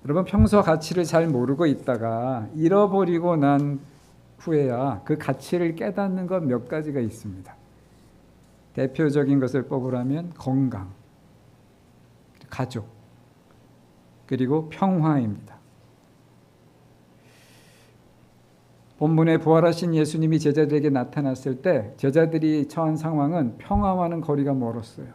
여러분 평소 가치를 잘 모르고 있다가 잃어버리고 난 후에야 그 가치를 깨닫는 것 몇 가지가 있습니다. 대표적인 것을 뽑으라면 건강, 가족, 그리고 평화입니다. 본문에 부활하신 예수님이 제자들에게 나타났을 때 제자들이 처한 상황은 평화와는 거리가 멀었어요.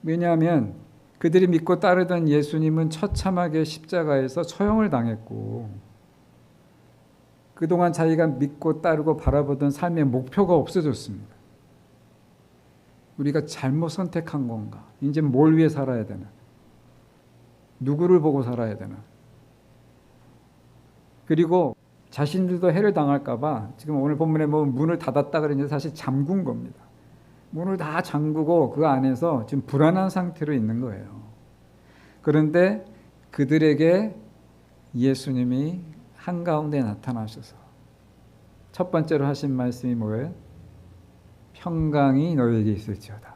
왜냐하면 그들이 믿고 따르던 예수님은 처참하게 십자가에서 처형을 당했고 그동안 자기가 믿고 따르고 바라보던 삶의 목표가 없어졌습니다. 우리가 잘못 선택한 건가? 이제 뭘 위해 살아야 되나? 누구를 보고 살아야 되나? 그리고 자신들도 해를 당할까 봐 지금 오늘 본문에 보면 문을 닫았다 그랬는데 사실 잠근 겁니다. 문을 다 잠그고 그 안에서 지금 불안한 상태로 있는 거예요. 그런데 그들에게 예수님이 한가운데 나타나셔서 첫 번째로 하신 말씀이 뭐예요? 평강이 너에게 있을지어다.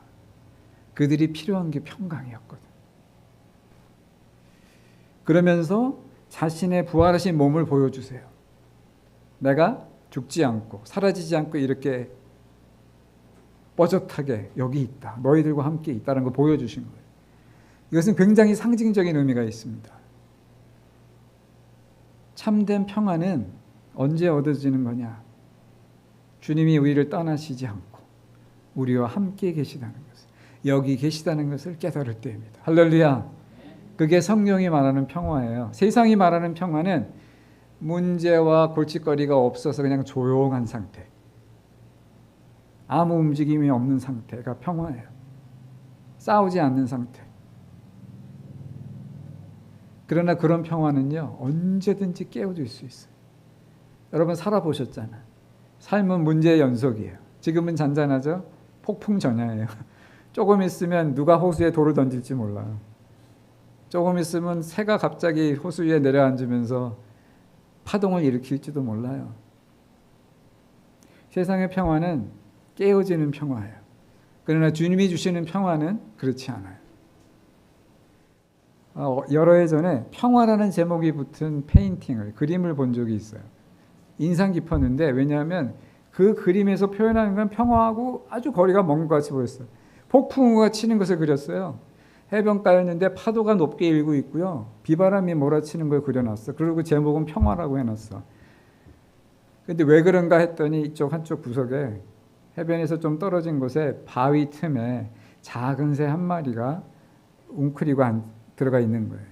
그들이 필요한 게 평강이었거든. 그러면서 자신의 부활하신 몸을 보여주세요. 내가 죽지 않고 사라지지 않고 이렇게 뻐젓하게 여기 있다. 너희들과 함께 있다는 걸 보여주신 거예요. 이것은 굉장히 상징적인 의미가 있습니다. 참된 평안은 언제 얻어지는 거냐? 주님이 우리를 떠나시지 않고 우리와 함께 계시다는 것을, 여기 계시다는 것을 깨달을 때입니다. 할렐루야. 그게 성경이 말하는 평화예요. 세상이 말하는 평화는 문제와 골칫거리가 없어서 그냥 조용한 상태, 아무 움직임이 없는 상태가 평화예요. 싸우지 않는 상태. 그러나 그런 평화는요, 언제든지 깨어질 수 있어요. 여러분 살아보셨잖아요. 삶은 문제의 연속이에요. 지금은 잔잔하죠? 폭풍 전야예요. 조금 있으면 누가 호수에 돌을 던질지 몰라요. 조금 있으면 새가 갑자기 호수 위에 내려앉으면서 파동을 일으킬지도 몰라요. 세상의 평화는 깨어지는 평화예요. 그러나 주님이 주시는 평화는 그렇지 않아요. 여러 해 전에 평화라는 제목이 붙은 페인팅을, 그림을 본 적이 있어요. 인상 깊었는데 왜냐하면 그 그림에서 표현하는 건 평화하고 아주 거리가 먼 것 같이 보였어요. 폭풍우가 치는 것을 그렸어요. 해변가였는데 파도가 높게 일고 있고요. 비바람이 몰아치는 걸 그려놨어. 그리고 제목은 평화라고 해놨어. 근데 왜 그런가 했더니 이쪽 한쪽 구석에 해변에서 좀 떨어진 곳에 바위 틈에 작은 새 한 마리가 웅크리고 들어가 있는 거예요.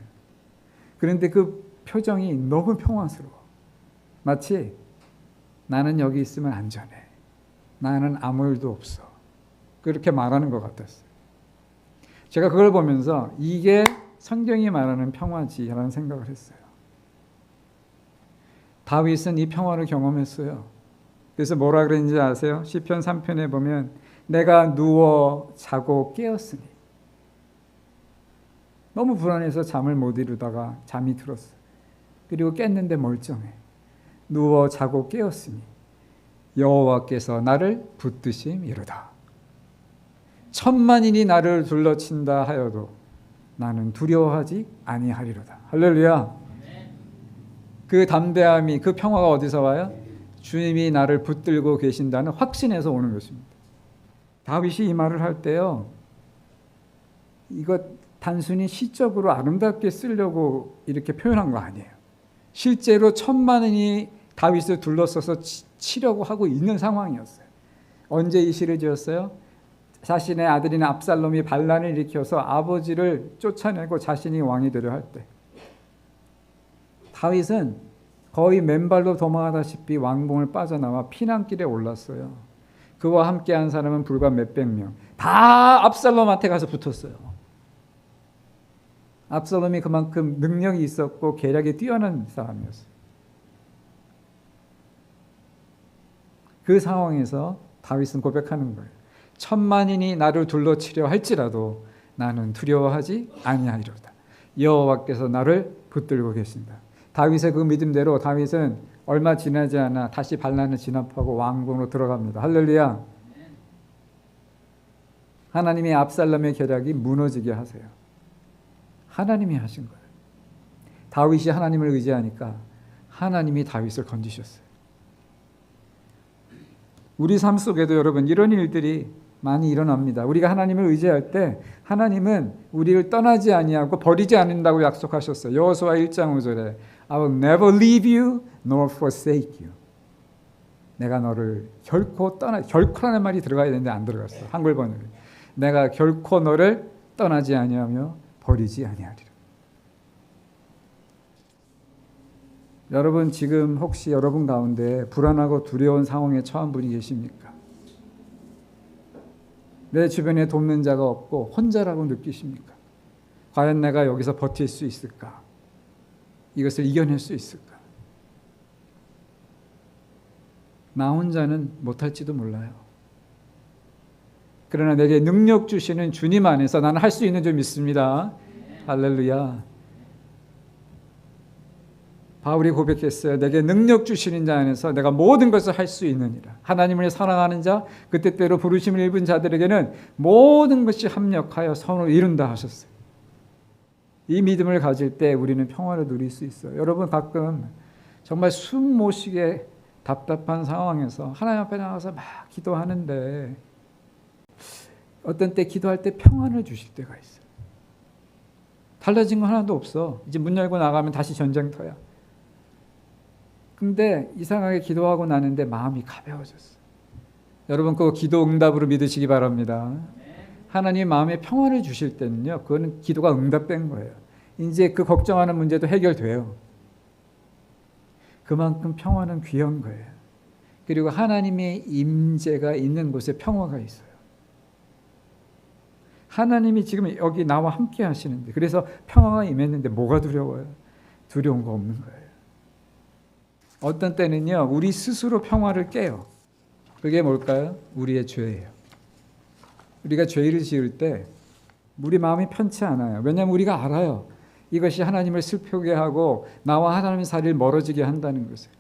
그런데 그 표정이 너무 평화스러워. 마치 나는 여기 있으면 안전해. 나는 아무 일도 없어. 그렇게 말하는 것 같았어요. 제가 그걸 보면서 이게 성경이 말하는 평화지라는 생각을 했어요. 다윗은 이 평화를 경험했어요. 그래서 뭐라 그랬는지 아세요? 시편 3편에 보면 내가 누워 자고 깨었으니, 너무 불안해서 잠을 못 이루다가 잠이 들었어요. 그리고 깼는데 멀쩡해. 누워 자고 깨었으니 여호와께서 나를 붙드심이로다. 천만인이 나를 둘러친다 하여도 나는 두려워하지 아니하리로다. 할렐루야. 그 담대함이, 그 평화가 어디서 와요? 주님이 나를 붙들고 계신다는 확신에서 오는 것입니다. 다윗이 이 말을 할 때요, 이거 단순히 시적으로 아름답게 쓰려고 이렇게 표현한 거 아니에요. 실제로 천만인이 다윗을 둘러서서 치려고 하고 있는 상황이었어요. 언제 이 시를 지었어요? 자신의 아들인 압살롬이 반란을 일으켜서 아버지를 쫓아내고 자신이 왕이 되려 할 때, 다윗은 거의 맨발로 도망하다시피 왕궁을 빠져나와 피난길에 올랐어요. 그와 함께한 사람은 불과 몇백 명. 다 압살롬한테 가서 붙었어요. 압살롬이 그만큼 능력이 있었고 계략이 뛰어난 사람이었어요. 그 상황에서 다윗은 고백하는 거예요. 천만인이 나를 둘러치려 할지라도 나는 두려워하지 아니하리로다. 여호와께서 나를 붙들고 계신다. 다윗의 그 믿음대로 다윗은 얼마 지나지 않아 다시 반란을 진압하고 왕궁으로 들어갑니다. 할렐루야. 하나님이 압살롬의 계략이 무너지게 하세요. 하나님이 하신 거예요. 다윗이 하나님을 의지하니까 하나님이 다윗을 건지셨어요. 우리 삶 속에도 여러분 이런 일들이 많이 일어납니다. 우리가 하나님을 의지할 때 하나님은 우리를 떠나지 아니하고 버리지 않는다고 약속하셨어요. 여호수아 1장 5절에 I will never leave you nor forsake you. 내가 너를 결코라는 말이 들어가야 되는데 안 들어갔어. 한글 번역에. 내가 결코 너를 떠나지 아니하며 버리지 아니하리라. 여러분 지금 혹시 여러분 가운데 불안하고 두려운 상황에 처한 분이 계십니까? 내 주변에 돕는 자가 없고 혼자라고 느끼십니까? 과연 내가 여기서 버틸 수 있을까? 이것을 이겨낼 수 있을까? 나 혼자는 못할지도 몰라요. 그러나 내게 능력 주시는 주님 안에서 나는 할 수 있는 줄 믿습니다. 할렐루야. 바울이 고백했어요. 내게 능력 주시는 자 안에서 내가 모든 것을 할 수 있느니라. 하나님을 사랑하는 자, 그 때때로 부르심을 입은 자들에게는 모든 것이 합력하여 선을 이룬다 하셨어요. 이 믿음을 가질 때 우리는 평화를 누릴 수 있어요. 여러분 가끔 정말 숨 못 쉬게 답답한 상황에서 하나님 앞에 나가서 막 기도하는데 어떤 때 기도할 때 평안을 주실 때가 있어요. 달라진 거 하나도 없어. 이제 문 열고 나가면 다시 전쟁터야. 근데 이상하게 기도하고 나는데 마음이 가벼워졌어. 여러분 그거 기도 응답으로 믿으시기 바랍니다. 하나님 마음에 평화를 주실 때는요, 그거는 기도가 응답된 거예요. 이제 그 걱정하는 문제도 해결돼요. 그만큼 평화는 귀한 거예요. 그리고 하나님의 임재가 있는 곳에 평화가 있어요. 하나님이 지금 여기 나와 함께 하시는데, 그래서 평화가 임했는데 뭐가 두려워요? 두려운 거 없는 거예요. 어떤 때는요, 우리 스스로 평화를 깨요. 그게 뭘까요? 우리의 죄예요. 우리가 죄를 지을 때 우리 마음이 편치 않아요. 왜냐하면 우리가 알아요. 이것이 하나님을 슬프게 하고 나와 하나님의 사이를 멀어지게 한다는 것을.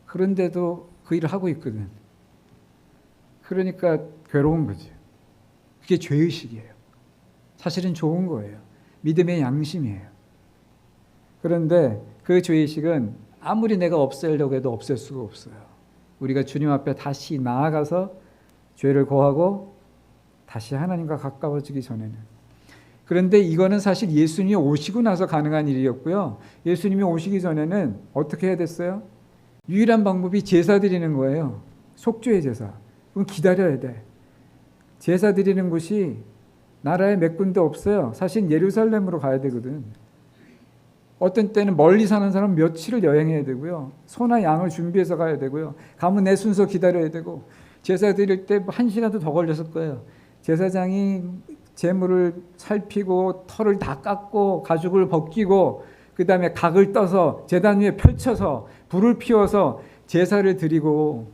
그런데도 그 일을 하고 있거든. 그러니까 괴로운 거죠. 그게 죄의식이에요. 사실은 좋은 거예요. 믿음의 양심이에요. 그런데 그 죄의식은 아무리 내가 없애려고 해도 없앨 수가 없어요. 우리가 주님 앞에 다시 나아가서 죄를 고하고 다시 하나님과 가까워지기 전에는. 그런데 이거는 사실 예수님이 오시고 나서 가능한 일이었고요. 예수님이 오시기 전에는 어떻게 해야 됐어요? 유일한 방법이 제사 드리는 거예요. 속죄의 제사. 그럼 기다려야 돼. 제사 드리는 곳이 나라에 몇 군데 없어요. 사실 예루살렘으로 가야 되거든. 어떤 때는 멀리 사는 사람 며칠을 여행해야 되고요. 소나 양을 준비해서 가야 되고요. 가면 내 순서 기다려야 되고, 제사 드릴 때 1시간도 더 걸렸을 거예요. 제사장이 제물을 살피고 털을 다 깎고 가죽을 벗기고 그 다음에 각을 떠서 제단 위에 펼쳐서 불을 피워서 제사를 드리고,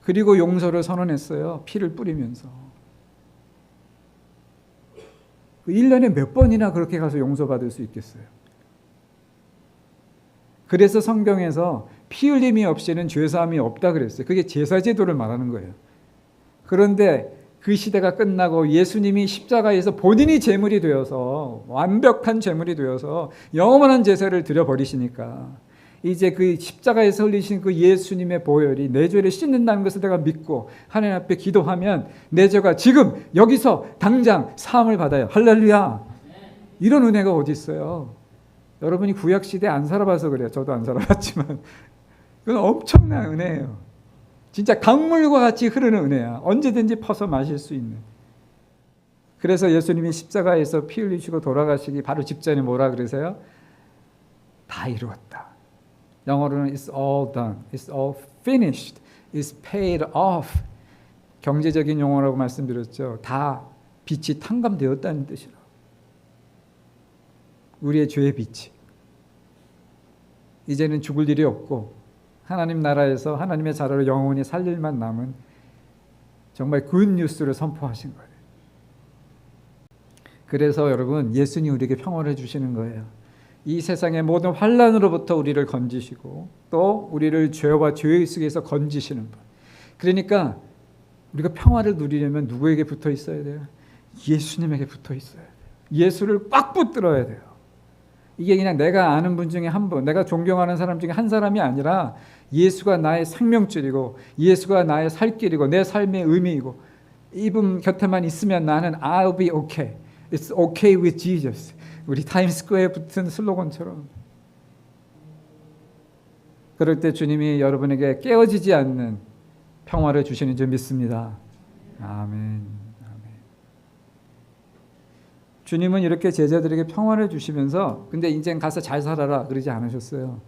그리고 용서를 선언했어요. 피를 뿌리면서. 1년에 몇 번이나 그렇게 가서 용서받을 수 있겠어요. 그래서 성경에서 피 흘림이 없이는 죄사함이 없다 그랬어요. 그게 제사제도를 말하는 거예요. 그런데 그 시대가 끝나고 예수님이 십자가에서 본인이 제물이 되어서, 완벽한 제물이 되어서 영원한 제사를 드려버리시니까 이제 그 십자가에서 흘리신 그 예수님의 보혈이 내 죄를 씻는다는 것을 내가 믿고 하나님 앞에 기도하면 내 죄가 지금 여기서 당장 사함을 받아요. 할렐루야. 이런 은혜가 어디 있어요? 여러분이 구약시대 안 살아봐서 그래요. 저도 안 살아봤지만 그건 엄청난 은혜예요. 진짜 강물과 같이 흐르는 은혜야. 언제든지 퍼서 마실 수 있는. 그래서 예수님이 십자가에서 피 흘리시고 돌아가시기 바로 직전에 뭐라 그러세요? 다 이루었다. 영어로는 It's all done. It's all finished. It's paid off. 경제적인 용어라고 말씀드렸죠. 다 빚이 탕감되었다는 뜻이라. 우리의 죄의 빚이. 이제는 죽을 일이 없고 하나님 나라에서 하나님의 자녀로 영원히 살 일만 남은 정말 굿뉴스를 선포하신 거예요. 그래서 여러분, 예수님 우리에게 평화를 주시는 거예요. 이 세상의 모든 환난으로부터 우리를 건지시고 또 우리를 죄와 죄의식에서 건지시는 분. 그러니까 우리가 평화를 누리려면 누구에게 붙어 있어야 돼요? 예수님에게 붙어 있어야 돼요. 예수를 꽉 붙들어야 돼요. 이게 그냥 내가 아는 분 중에 한 분, 내가 존경하는 사람 중에 한 사람이 아니라 예수가 나의 생명줄이고 예수가 나의 살 길이고 내 삶의 의미이고 이분 곁에만 있으면 나는 I'll be okay. It's okay with Jesus. 우리 타임스퀘어에 붙은 슬로건처럼. 그럴 때 주님이 여러분에게 깨어지지 않는 평화를 주시는 줄 믿습니다. 아멘. 주님은 이렇게 제자들에게 평화를 주시면서 근데 이젠 가서 잘 살아라 그러지 않으셨어요.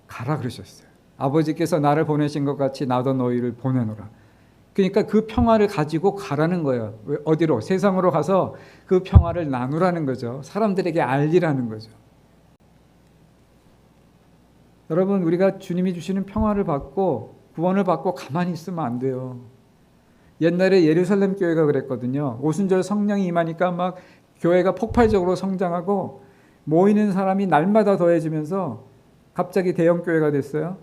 가라 그러셨어요. 아버지께서 나를 보내신 것 같이 나도 너희를 보내노라. 그러니까 그 평화를 가지고 가라는 거예요. 어디로? 세상으로 가서 그 평화를 나누라는 거죠. 사람들에게 알리라는 거죠. 여러분, 우리가 주님이 주시는 평화를 받고 구원을 받고 가만히 있으면 안 돼요. 옛날에 예루살렘 교회가 그랬거든요. 오순절 성령이 임하니까 막 교회가 폭발적으로 성장하고 모이는 사람이 날마다 더해지면서 갑자기 대형 교회가 됐어요.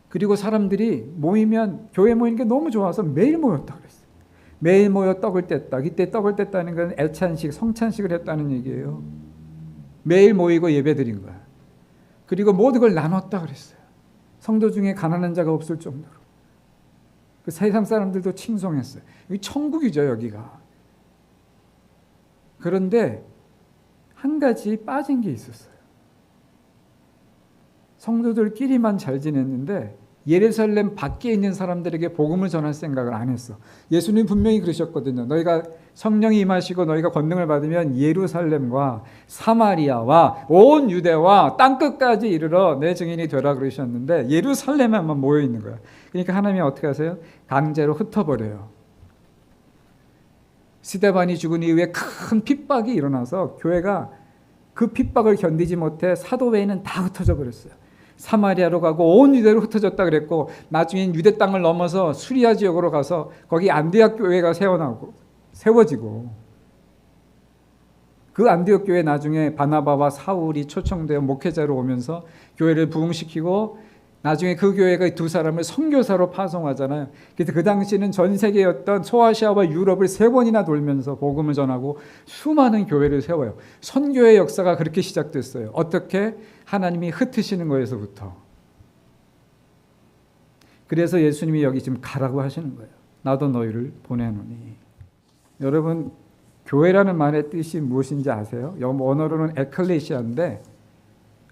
그리고 사람들이 모이면 교회 모이는 게 너무 좋아서 매일 모였다 그랬어요. 매일 모여 떡을 뗐다. 이때 떡을 뗐다는 건 애찬식, 성찬식을 했다는 얘기예요. 매일 모이고 예배 드린 거야. 그리고 모든 걸 나눴다 그랬어요. 성도 중에 가난한 자가 없을 정도로. 그 세상 사람들도 칭송했어요. 여기 천국이죠, 여기가. 그런데 한 가지 빠진 게 있었어요. 성도들끼리만 잘 지냈는데 예루살렘 밖에 있는 사람들에게 복음을 전할 생각을 안 했어. 예수님 분명히 그러셨거든요. 너희가 성령이 임하시고 너희가 권능을 받으면 예루살렘과 사마리아와 온 유대와 땅끝까지 이르러 내 증인이 되라 그러셨는데 예루살렘에만 모여 있는 거야. 그러니까 하나님이 어떻게 하세요? 강제로 흩어버려요. 스데반이 죽은 이후에 큰 핍박이 일어나서 교회가 그 핍박을 견디지 못해 사도 외에는 다 흩어져 버렸어요. 사마리아로 가고 온 유대로 흩어졌다 그랬고 나중엔 유대 땅을 넘어서 수리아 지역으로 가서 거기 안디옥 교회가 세워지고 그 안디옥 교회 나중에 바나바와 사울이 초청되어 목회자로 오면서 교회를 부흥시키고 나중에 그 교회가 두 사람을 선교사로 파송하잖아요. 그래서 그 당시는 전 세계였던 소아시아와 유럽을 3번이나 돌면서 복음을 전하고 수많은 교회를 세워요. 선교의 역사가 그렇게 시작됐어요. 어떻게? 하나님이 흩으시는 거에서부터. 그래서 예수님이 여기 지금 가라고 하시는 거예요. 나도 너희를 보내노니. 여러분, 교회라는 말의 뜻이 무엇인지 아세요? 영어 원어로는 에클레시아인데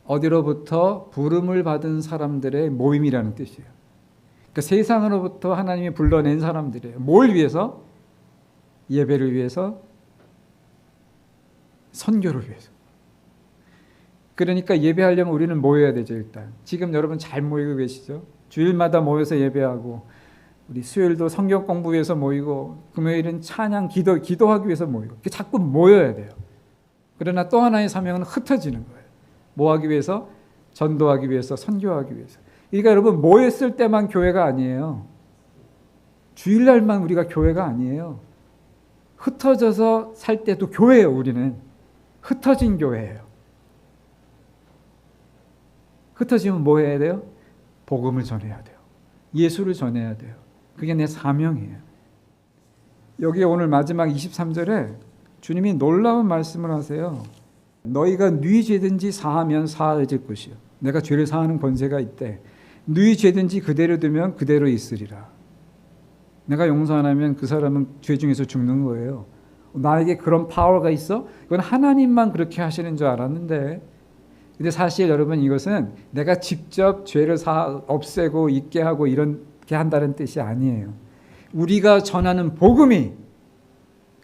어디로부터 부름을 받은 사람들의 모임이라는 뜻이에요. 그러니까 세상으로부터 하나님이 불러낸 사람들이에요. 뭘 위해서? 예배를 위해서, 선교를 위해서. 그러니까 예배하려면 우리는 모여야 되죠. 일단 지금 여러분 잘 모이고 계시죠? 주일마다 모여서 예배하고 우리 수요일도 성경 공부 위해서 모이고 금요일은 찬양 기도하기 위해서 모이고 자꾸 모여야 돼요. 그러나 또 하나의 사명은 흩어지는 거예요. 뭐 하기 위해서? 전도하기 위해서, 선교하기 위해서. 그러니까 여러분 모였을 때만 교회가 아니에요. 주일날만 우리가 교회가 아니에요. 흩어져서 살 때도 교회예요. 우리는 흩어진 교회예요. 흩어지면 뭐 해야 돼요? 복음을 전해야 돼요. 예수를 전해야 돼요. 그게 내 사명이에요. 여기 오늘 마지막 23절에 주님이 놀라운 말씀을 하세요. 너희가 네 죄든지 사하면 사해질 것이요. 내가 죄를 사하는 권세가 있대. 네 죄든지 그대로 두면 그대로 있으리라. 내가 용서 안 하면 그 사람은 죄 중에서 죽는 거예요. 나에게 그런 파워가 있어? 이건 하나님만 그렇게 하시는 줄 알았는데 근데 사실 여러분 이것은 내가 직접 죄를 없애고 잊게 하고 이렇게 한다는 뜻이 아니에요. 우리가 전하는 복음이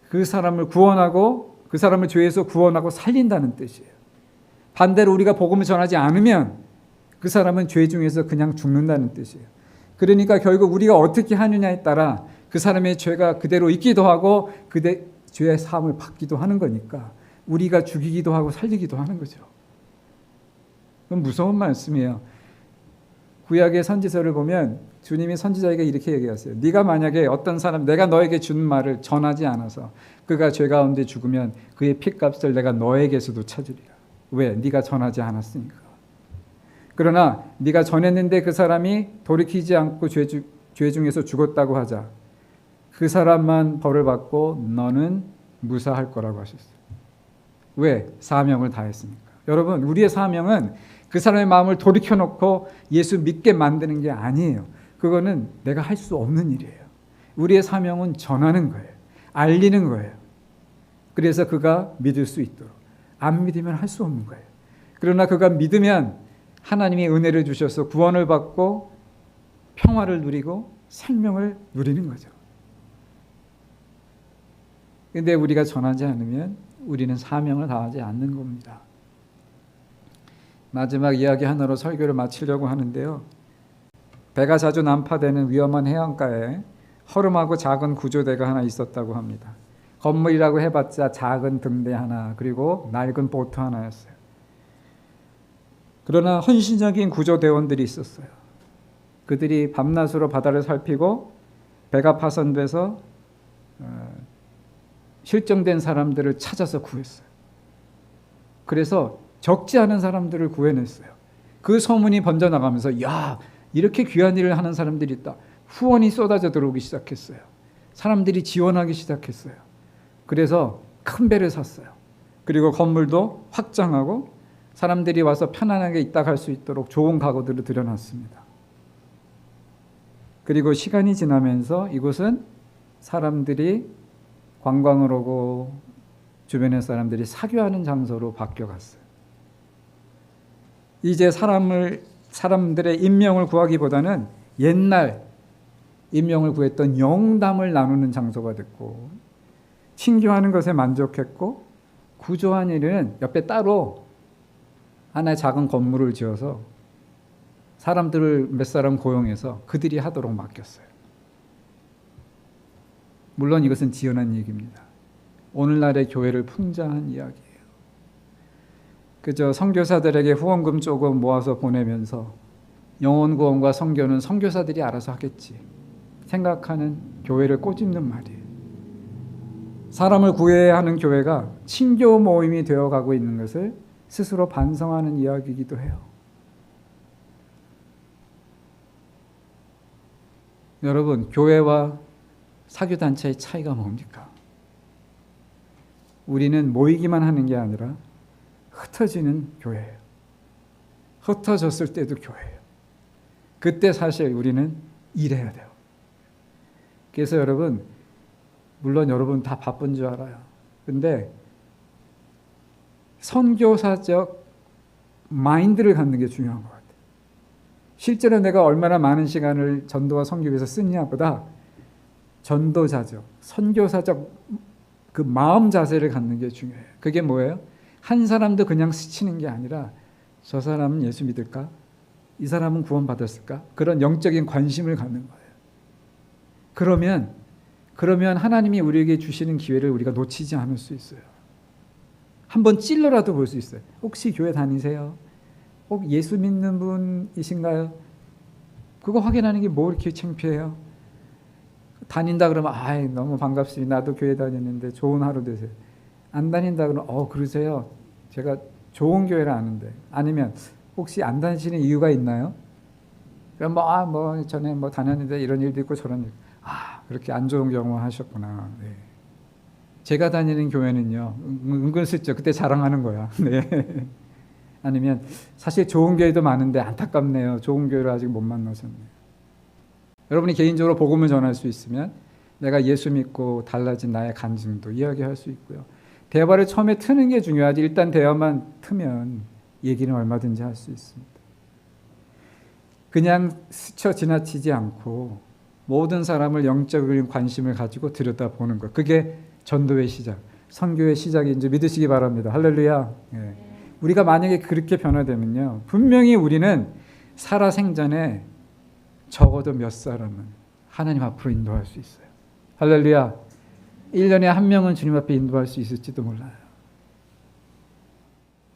그 사람을 구원하고 그 사람을 죄에서 구원하고 살린다는 뜻이에요. 반대로 우리가 복음을 전하지 않으면 그 사람은 죄 중에서 그냥 죽는다는 뜻이에요. 그러니까 결국 우리가 어떻게 하느냐에 따라 그 사람의 죄가 그대로 있기도 하고 죄의 사함을 받기도 하는 거니까 우리가 죽이기도 하고 살리기도 하는 거죠. 그건 무서운 말씀이에요. 구약의 선지서를 보면 주님이 선지자에게 이렇게 얘기하세요. 네가 만약에 어떤 사람 내가 너에게 준 말을 전하지 않아서 그가 죄 가운데 죽으면 그의 핏값을 내가 너에게서도 찾으리라. 왜? 네가 전하지 않았으니까. 그러나 네가 전했는데 그 사람이 돌이키지 않고 죄 중에서 죽었다고 하자. 그 사람만 벌을 받고 너는 무사할 거라고 하셨어요. 왜? 사명을 다했으니까. 여러분, 우리의 사명은 그 사람의 마음을 돌이켜놓고 예수 믿게 만드는 게 아니에요. 그거는 내가 할 수 없는 일이에요. 우리의 사명은 전하는 거예요. 알리는 거예요. 그래서 그가 믿을 수 있도록. 안 믿으면 할 수 없는 거예요. 그러나 그가 믿으면 하나님이 은혜를 주셔서 구원을 받고 평화를 누리고 생명을 누리는 거죠. 근데 우리가 전하지 않으면 우리는 사명을 다하지 않는 겁니다. 마지막 이야기 하나로 설교를 마치려고 하는데요. 배가 자주 난파되는 위험한 해안가에 허름하고 작은 구조대가 하나 있었다고 합니다. 건물이라고 해봤자 작은 등대 하나, 그리고 낡은 보트 하나였어요. 그러나 헌신적인 구조대원들이 있었어요. 그들이 밤낮으로 바다를 살피고 배가 파손돼서 실종된 사람들을 찾아서 구했어요. 그래서 적지 않은 사람들을 구해냈어요. 그 소문이 번져나가면서 야, 이렇게 귀한 일을 하는 사람들이 있다. 후원이 쏟아져 들어오기 시작했어요. 사람들이 지원하기 시작했어요. 그래서 큰 배를 샀어요. 그리고 건물도 확장하고 사람들이 와서 편안하게 있다 갈 수 있도록 좋은 가구들을 들여놨습니다. 그리고 시간이 지나면서 이곳은 사람들이 관광을 오고 주변의 사람들이 사교하는 장소로 바뀌어갔어요. 이제 사람들의 인명을 구하기보다는 옛날 인명을 구했던 영담을 나누는 장소가 됐고, 친교하는 것에 만족했고, 구조한 일은 옆에 따로 하나의 작은 건물을 지어서 사람들을 몇 사람 고용해서 그들이 하도록 맡겼어요. 물론 이것은 지어낸 얘기입니다. 오늘날의 교회를 풍자한 이야기예요. 그저 선교사들에게 후원금 조금 모아서 보내면서 영혼 구원과 선교는 선교사들이 알아서 하겠지 생각하는 교회를 꼬집는 말이에요. 사람을 구해야 하는 교회가 친교 모임이 되어가고 있는 것을 스스로 반성하는 이야기이기도 해요. 여러분, 교회와 사교단체의 차이가 뭡니까? 우리는 모이기만 하는 게 아니라 흩어지는 교회예요. 흩어졌을 때도 교회예요. 그때 사실 우리는 일해야 돼요. 그래서 여러분, 물론 여러분 다 바쁜 줄 알아요. 근데 선교사적 마인드를 갖는 게 중요한 것 같아요. 실제로 내가 얼마나 많은 시간을 전도와 선교 위해서 쓰느냐보다 전도자적, 선교사적 그 마음 자세를 갖는 게 중요해요. 그게 뭐예요? 한 사람도 그냥 스치는 게 아니라 저 사람은 예수 믿을까? 이 사람은 구원받았을까? 그런 영적인 관심을 갖는 거예요. 그러면 하나님이 우리에게 주시는 기회를 우리가 놓치지 않을 수 있어요. 한번 찔러라도 볼 수 있어요. 혹시 교회 다니세요? 혹 예수 믿는 분이신가요? 그거 확인하는 게 뭐 이렇게 창피해요? 다닌다 그러면 아이 너무 반갑습니다. 나도 교회 다니는데 좋은 하루 되세요. 안 다닌다 그러면 그러세요. 제가 좋은 교회를 아는데. 아니면 혹시 안 다니시는 이유가 있나요? 그럼 전에 다녔는데 이런 일도 있고 저런 일. 그렇게 안 좋은 경험 하셨구나. 네. 제가 다니는 교회는요. 은근슬쩍 그때 자랑하는 거야. 네. 아니면 사실 좋은 교회도 많은데 안타깝네요. 좋은 교회를 아직 못 만나셨네요. 여러분이 개인적으로 복음을 전할 수 있으면 내가 예수 믿고 달라진 나의 간증도 이야기할 수 있고요. 대화를 처음에 트는 게 중요하지. 일단 대화만 트면 얘기는 얼마든지 할 수 있습니다. 그냥 스쳐 지나치지 않고 모든 사람을 영적인 관심을 가지고 들여다보는 것. 그게 전도의 시작, 선교의 시작인 줄 믿으시기 바랍니다. 할렐루야. 예. 우리가 만약에 그렇게 변화되면요. 분명히 우리는 살아생전에 적어도 몇 사람은 하나님 앞으로 인도할 수 있어요. 할렐루야. 1년에 한 명은 주님 앞에 인도할 수 있을지도 몰라요.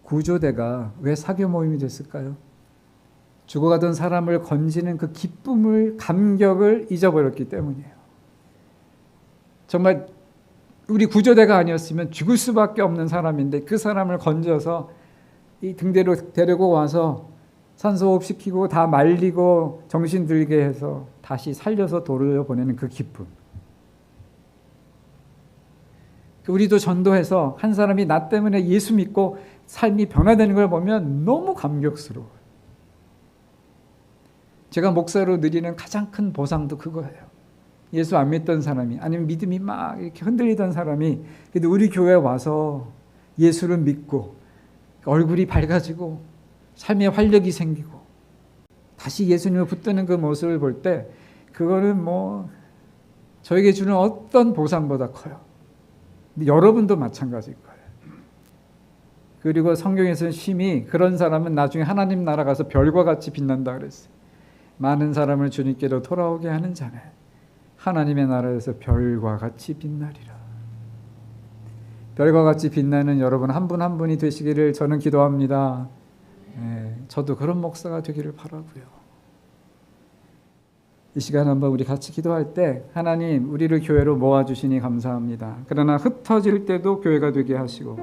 구조대가 왜 사교 모임이 됐을까요? 죽어가던 사람을 건지는 그 기쁨을, 감격을 잊어버렸기 때문이에요. 정말 우리 구조대가 아니었으면 죽을 수밖에 없는 사람인데 그 사람을 건져서 이 등대로 데리고 와서 산소호흡시키고 다 말리고 정신 들게 해서 다시 살려서 돌려보내는 그 기쁨. 우리도 전도해서 한 사람이 나 때문에 예수 믿고 삶이 변화되는 걸 보면 너무 감격스러워요. 제가 목사로 누리는 가장 큰 보상도 그거예요. 예수 안 믿던 사람이, 아니면 믿음이 막 이렇게 흔들리던 사람이 그래도 우리 교회에 와서 예수를 믿고 얼굴이 밝아지고 삶에 활력이 생기고 다시 예수님을 붙드는 그 모습을 볼 때 그거는 뭐 저에게 주는 어떤 보상보다 커요. 근데 여러분도 마찬가지일 거예요. 그리고 성경에서는 심히 그런 사람은 나중에 하나님 나라 가서 별과 같이 빛난다 그랬어요. 많은 사람을 주님께로 돌아오게 하는 자는 하나님의 나라에서 별과 같이 빛나리라. 별과 같이 빛나는 여러분 한 분 한 분이 되시기를 저는 기도합니다. 저도 그런 목사가 되기를 바라고요. 이 시간 한번 우리 같이 기도할 때 하나님 우리를 교회로 모아주시니 감사합니다. 그러나 흩어질 때도 교회가 되게 하시고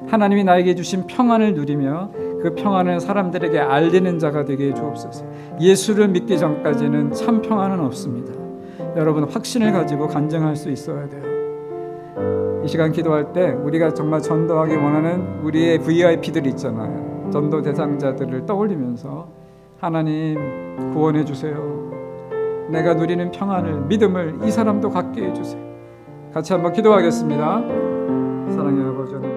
하나님이 나에게 주신 평안을 누리며 그 평안을 사람들에게 알리는 자가 되게 해주옵소서. 예수를 믿기 전까지는 참 평안은 없습니다. 여러분 확신을 가지고 간증할 수 있어야 돼요. 이 시간 기도할 때 우리가 정말 전도하기 원하는 우리의 VIP들 있잖아요. 전도 대상자들을 떠올리면서 하나님 구원해 주세요. 내가 누리는 평안을, 믿음을 이 사람도 갖게 해주세요. 같이 한번 기도하겠습니다. 사랑의 아버지.